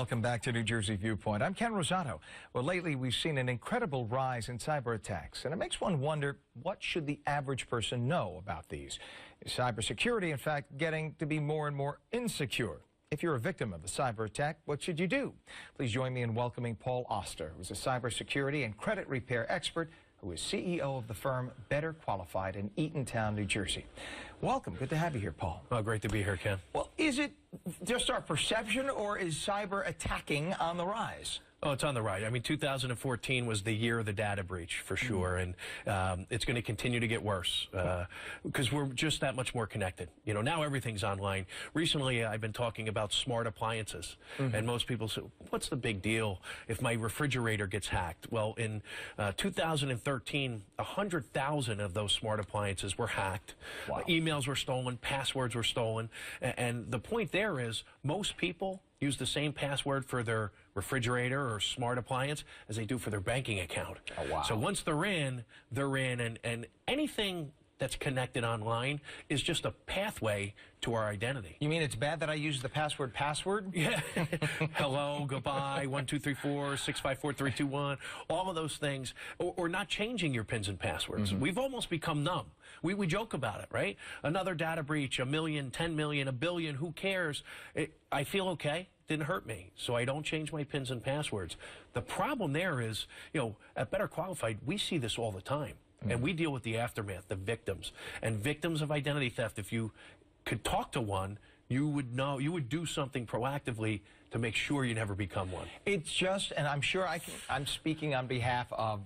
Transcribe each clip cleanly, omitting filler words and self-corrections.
Welcome back to New Jersey Viewpoint. I'm Ken Rosato. Well, lately we've seen an incredible rise in cyber attacks, and it makes one wonder, what should the average person know about these? Is cybersecurity, in fact, getting to be more and more insecure? If you're a victim of a cyber attack, what should you do? Please join me in welcoming Paul Oster, who's a cybersecurity and credit repair expert who is CEO of the firm Better Qualified in Eatontown, New Jersey. Welcome. Good to have you here, Paul. Oh, great to be here, Ken. Well, is it just our perception, or is cyber attacking on the rise? Oh, it's on the rise. I mean, 2014 was the year of the data breach, for sure, and it's going to continue to get worse because we're just that much more connected. You know, now everything's online. Recently, I've been talking about smart appliances, and most people say, what's the big deal if my refrigerator gets hacked? Well, in 2013, 100,000 of those smart appliances were hacked. Wow. Emails were stolen, passwords were stolen, and the point there is most people use the same password for their refrigerator or smart appliance as they do for their banking account. Oh, wow. So once they're in, and anything that's connected online is just a pathway to our identity. You mean it's bad that I use the password? Yeah. Hello, goodbye, 1, 2, 3, 4, 6, 5, 4, 3, 2, 1, all of those things, or not changing your pins and passwords. We've almost become numb. We joke about it, right? Another data breach, 1 million, 10 million, 1 billion, who cares? I feel okay. Didn't hurt me, so I don't change my pins and passwords. The problem there is, you know, at Better Qualified, we see this all the time, and we deal with the aftermath, the victims, and victims of identity theft. If you could talk to one, you would know, you would do something proactively to make sure you never become one. It's just, and I'm sure I'm speaking on behalf of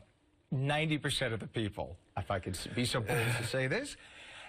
90% of the people, if I could be so bold as to say this.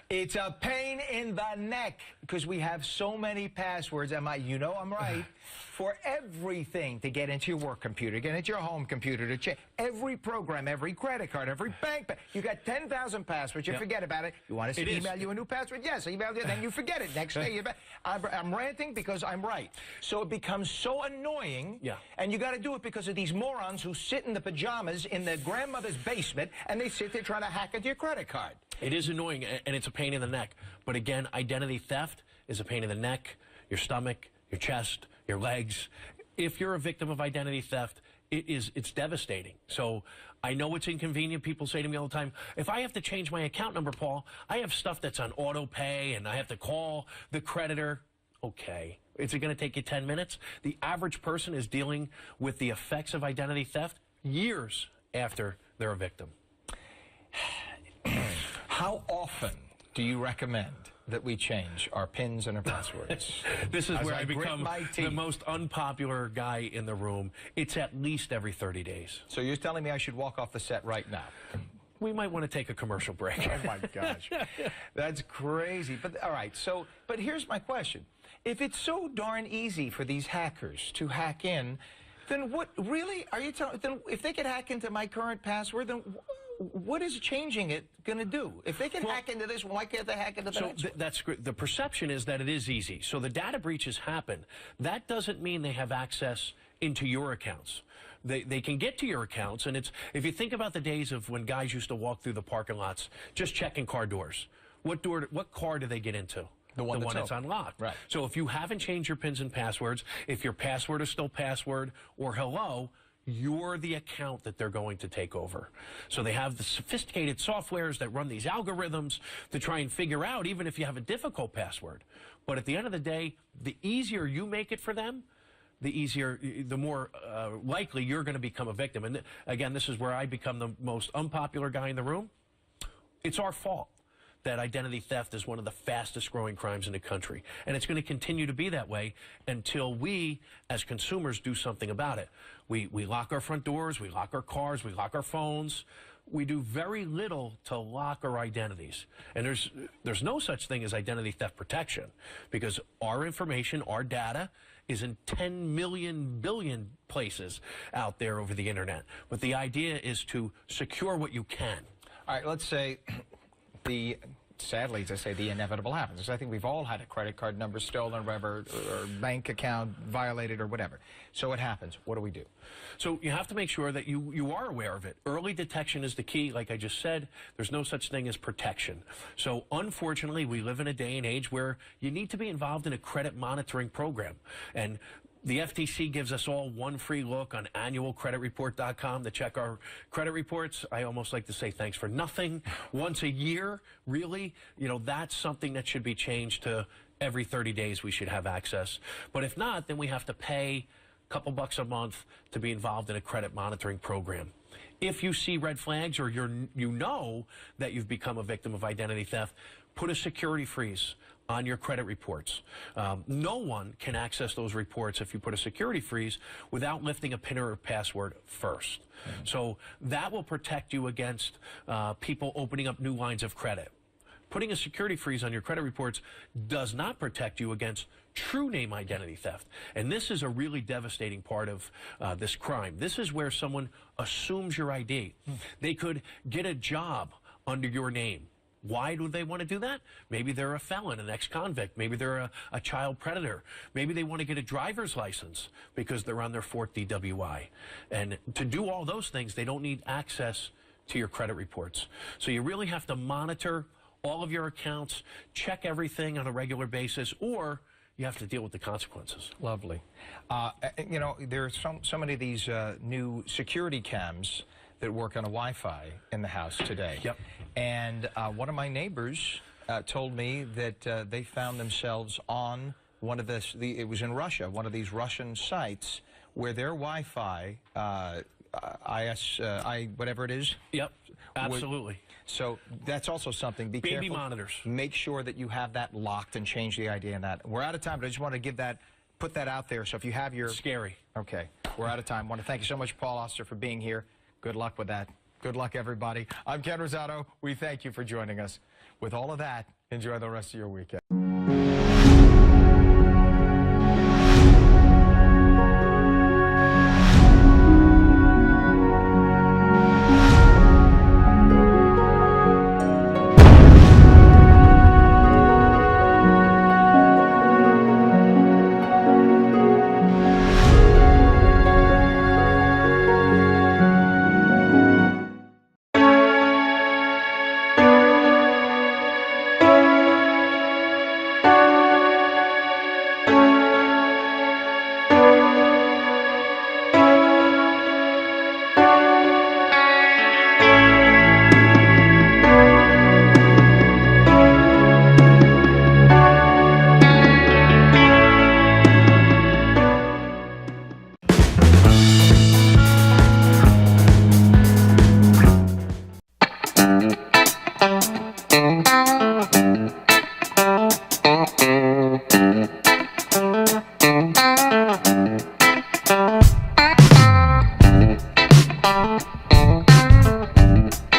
It's a pain in the neck because we have so many passwords. I'm right, for everything, to get into your work computer, get into your home computer, to check every program, every credit card, every bank. You got 10,000 passwords. You forget about it. You want us to email you a new password? Yes, I email you. Then you forget it. Next day, I'm ranting because I'm right. So it becomes so annoying. Yeah. And you got to do it because of these morons who sit in the pajamas in their grandmother's basement and they sit there trying to hack into your credit card. It is annoying, and it's a pain in the neck. But again, identity theft is a pain in the neck, your stomach, your chest, your legs. If you're a victim of identity theft, it's devastating. So I know it's inconvenient. People say to me all the time, if I have to change my account number, Paul, I have stuff that's on auto pay, and I have to call the creditor. Okay. Is it going to take you 10 minutes? The average person is dealing with the effects of identity theft years after they're a victim. How often do you recommend that we change our pins and our passwords? This is where I become the most unpopular guy in the room. It's at least every 30 days. So you're telling me I should walk off the set right now? We might want to take a commercial break. Oh, my gosh. That's crazy. But all right, but here's my question. If it's so darn easy for these hackers to hack in, then what really are you telling? Then if they could hack into my current password, then what is changing it going to do? If they can hack into this, why can't they hack into the next one? That's great. The perception is that it is easy. So the data breaches happen. That doesn't mean they have access into your accounts. They can get to your accounts, and it's, if you think about the days of when guys used to walk through the parking lots just checking car doors, what car do they get into? The one that's unlocked. Right. So if you haven't changed your pins and passwords, if your password is still password or hello, you're the account that they're going to take over. So they have the sophisticated softwares that run these algorithms to try and figure out, even if you have a difficult password. But at the end of the day, the easier you make it for them, the more likely you're going to become a victim. And again, this is where I become the most unpopular guy in the room. It's our fault that identity theft is one of the fastest growing crimes in the country. And it's going to continue to be that way until we, as consumers, do something about it. We lock our front doors, we lock our cars, we lock our phones. We do very little to lock our identities. And there's no such thing as identity theft protection, because our information, our data, is in 10 million billion places out there over the internet. But the idea is to secure what you can. All right, let's say sadly, to say the inevitable happens. I think we've all had a credit card number stolen or whatever, or bank account violated or whatever. So it happens. What do we do? So you have to make sure that you are aware of it. Early detection is the key. Like I just said, there's no such thing as protection. So unfortunately, we live in a day and age where you need to be involved in a credit monitoring program. And The FTC gives us all one free look on annualcreditreport.com to check our credit reports. I almost like to say thanks for nothing. Once a year, really, that's something that should be changed to every 30 days we should have access. But if not, then we have to pay a couple bucks a month to be involved in a credit monitoring program. If you see red flags or you know that you've become a victim of identity theft, put a security freeze on your credit reports. No one can access those reports if you put a security freeze without lifting a PIN or a password first. So that will protect you against people opening up new lines of credit. Putting a security freeze on your credit reports does not protect you against true name identity theft. And this is a really devastating part of this crime. This is where someone assumes your ID. They could get a job under your name. Why do they want to do that? Maybe they're a felon, an ex-convict. Maybe they're a child predator. Maybe they want to get a driver's license because they're on their 4th DWI. And to do all those things, they don't need access to your credit reports. So you really have to monitor all of your accounts, check everything on a regular basis, or you have to deal with the consequences. Lovely. There are so many of these new security cams that work on a Wi-Fi in the house today. Yep. And one of my neighbors told me that they found themselves on one of it was in Russia, one of these Russian sites where their Wi-Fi, whatever it is. Yep, absolutely. So that's also something. Be Baby careful. monitors. Make sure that you have that locked and change the ID on that. We're out of time, but I just want to put that out there. So if you have your... Scary. Okay. We're out of time. I want to thank you so much, Paul Oster, for being here. Good luck with that. Good luck, everybody. I'm Ken Rosato. We thank you for joining us. With all of that, enjoy the rest of your weekend.